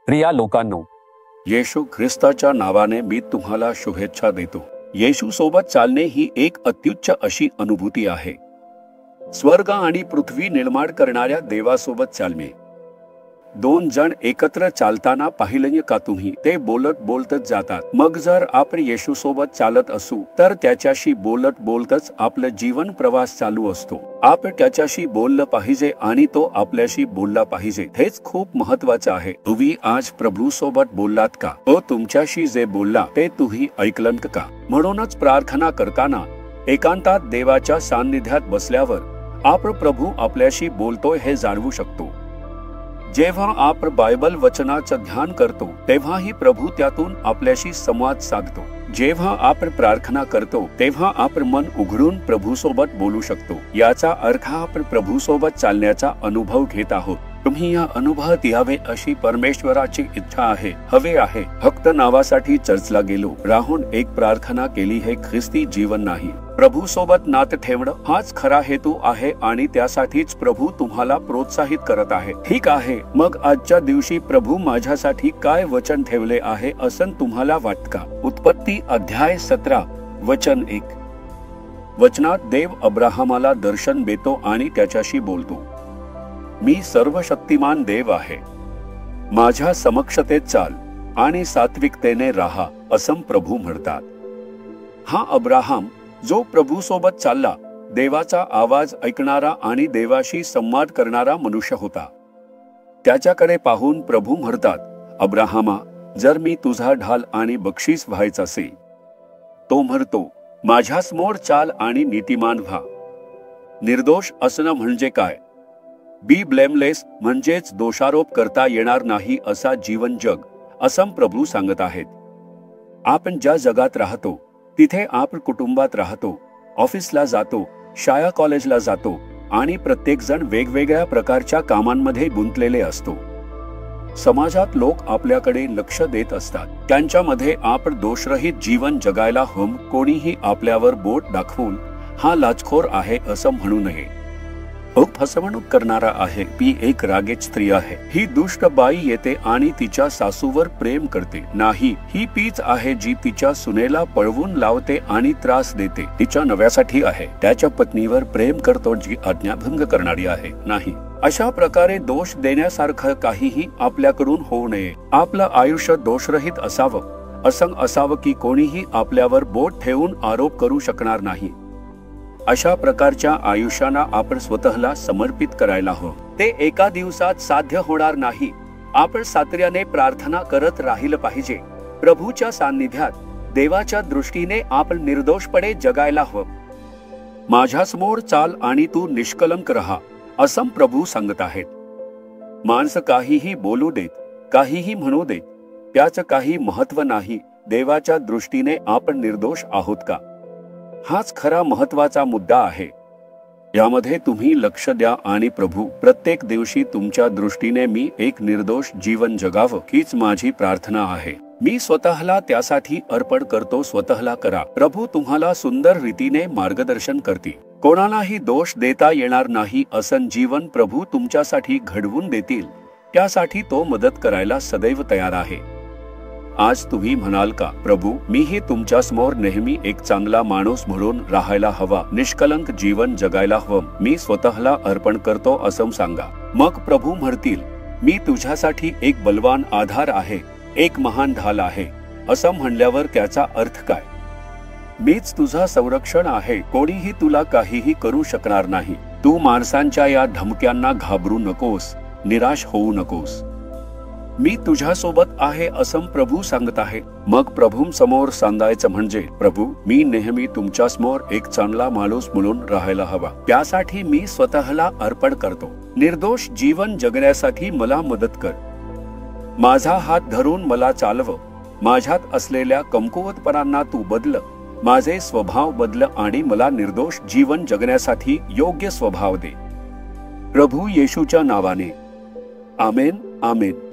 प्रिया लोकांनो, येशू ख्रिस्ताच्या नावाने मी तुम्हाला शुभेच्छा देतो। येशू सोबत चालणे ही एक अत्युच्च अशी अनुभूती आहे। स्वर्ग आणि पृथ्वी निर्माण करणाऱ्या देवासोबत चालणे। दोन जण एकत्र चालताना पाहिलं का तुम्ही? ते बोलत बोलतच जातात। मग जर आपण येशू सोबत चालत असू तर त्याच्याशी बोलत बोलतच आपलं जीवन प्रवास चालू असतो। आपण त्याच्याशी बोललं पाहिजे आणि तो आपल्याशी बोलला पाहिजे। हेच खूप महत्वाचं आहे। तुम्ही आज प्रभू सोबत बोललात का? तो तुमच्याशी जे बोलला ते तुम्ही ऐकलं का? म्हणूनच प्रार्थना करताना एकांतात देवाच्या सान्निध्यात बसल्यावर आपण प्रभू आपल्याशी बोलतोय हे जाणवू शकतो। जेव्हा आपण बायबल वचनाचं ध्यान करतो तेव्हाही प्रभू त्यातून आपल्याशी संवाद साधतो। जेव्हा आपण प्रार्थना करतो तेव्हा आपण मन उघडून प्रभू सोबत बोलू शकतो। याचा अर्थ आपण प्रभू सोबत चालण्याचा अनुभव घेत आहोत। तुम्ही या अनुभवात यावे अशी परमेश्वराची इच्छा आहे, हवे आहे। फक्त नावासाठी चर्चला गेलो राहून एक प्रार्थना केली हे ख्रिस्ती जीवन नाही। प्रभू सोबत नातं ठेवणं हाच खरा हेतू आहे आणि त्यासाठीच प्रभू तुम्हाला प्रोत्साहित करत आहे। ठीक आहे, मग आजच्या दिवशी प्रभू माझ्यासाठी काय वचन ठेवले आहे असं तुम्हाला वाटतं का? उत्पत्ती अध्याय 17 वचन 1। वचनात देव अब्राहमाला दर्शन देतो आणि त्याच्याशी बोलतो। मी सर्वशक्तिमान देव आहे, माझ्या समक्षतेत चाल आणि सात्विकतेने राहा असं प्रभू म्हणतात। हा अब्राहम जो प्रभू सोबत चालला, देवाचा आवाज ऐकणारा आणि देवाशी संवाद करणारा मनुष्य होता। त्याच्याकडे पाहून प्रभू म्हणतात, अब्राहमा, जर मी तुझा ढाल आणि बक्षीस व्हायचा असेल। तो म्हणतो, माझ्यासमोर चाल आणि नीतिमान व्हा। निर्दोष असणं म्हणजे काय? बी ब्लेमलेस म्हणजेच दोषारोप करता येणार नाही असा जीवन जग असं प्रभू सांगत आहेत। आपण ज्या जगात राहतो तिथे आपण कुटुंबात राहतो, ऑफिसला जातो, शाळा कॉलेजला जातो आणि प्रत्येक जण वेगवेगळ्या प्रकारच्या कामांमध्ये गुंतलेले असतो। समाजात लोक आपल्याकडे लक्ष देत असतात, त्यांच्यामध्ये आपण दोषरहित जीवन जगायला हवं। कोणीही आपल्यावर बोट दाखवून हा लाचखोर आहे असं म्हणू नये। फसवणूक करणारा आहे, ती एक रागीट स्त्री आहे। ही दुष्ट बाई येते आणि तिच्या सासूवर प्रेम करते नाही, ही तीच आहे जी तिच्या सुनेला पळवून लावते आणि त्रास देते। तिच्या नव्यासाठी आहे, त्याच्या पत्नीवर प्रेम करतो जी आज्ञाभंग करणारी आहे नाही। अशा प्रकारे दोष देण्यासारखं काहीही आपल्याकडून होऊ नये। आपलं आयुष्य दोषरहित असावं, असं असावं की कोणीही आपल्यावर बोट ठेवून आरोप करू शकणार नाही। अशा प्रकारच्या आयुष्याला आपण स्वतःला समर्पित करायला हवं। ते एका दिवसात साध्य होणार नाही। आपण सातत्याने प्रार्थना करत राहिलं पाहिजे। प्रभूच्या सान्निध्यात देवाच्या दृष्टीने आपण निर्दोषपणे जगायला हवं। माझ्यासमोर चाल आणि तू निष्कलंक राहा असं प्रभू सांगत आहेत। माणसं काहीही बोलू देत, काहीही म्हणू देत, त्याचं काही महत्व नाही। देवाच्या दृष्टीने आपण निर्दोष आहोत का? हाच खरा महत्वाचा मुद्दा आहे। यामध्ये तुम्ही लक्ष द्या आणि प्रभू प्रत्येक दिवशी तुमच्या दृष्टीने मी एक निर्दोष जीवन जगावं हीच माझी प्रार्थना आहे। मी स्वतःला त्यासाठी अर्पण करतो। स्वतःला करा, प्रभू तुम्हाला सुंदर रीतीने मार्गदर्शन करतील। कोणालाही दोष देता येणार नाही असं जीवन प्रभू तुमच्यासाठी घडवून देतील, त्यासाठी तो मदत करायला सदैव तयार आहे। आज तुम्ही म्हणाल का, प्रभू मीही तुमच्या समोर नेहमी एक चांगला माणूस म्हणून राहायला हवा, निष्कलंक जीवन जगायला हवं, मी स्वतःला अर्पण करतो असं सांगा। मग प्रभू म्हणतील, मी तुझ्यासाठी एक बलवान आधार आहे, एक महान ढाल आहे। असं म्हणल्यावर त्याचा अर्थ काय? मीच तुझा संरक्षण आहे, कोणीही तुला काहीही करू शकणार नाही। तू माणसांच्या या धमक्यांना घाबरू नकोस, निराश होऊ नकोस। मी तुझ्यासोबत आहे असं प्रभू सांगत आहे। मग प्रभू समोर सांगायचं म्हणजे, प्रभू मी नेहमी तुमच्या समोर एक चांगला माणूस म्हणून राहायला हवा, त्यासाठी मी स्वतःला अर्पण करतो। निर्दोष जीवन जगण्यासाठी मला मदत कर। माझा हात धरून मला चालव। माझ्यात असलेल्या कमकुवतपणांना तू बदल, माझे स्वभाव बदल आणि मला निर्दोष जीवन जगण्यासाठी योग्य स्वभाव दे। प्रभू येशूच्या नावाने आमेन, आमेन।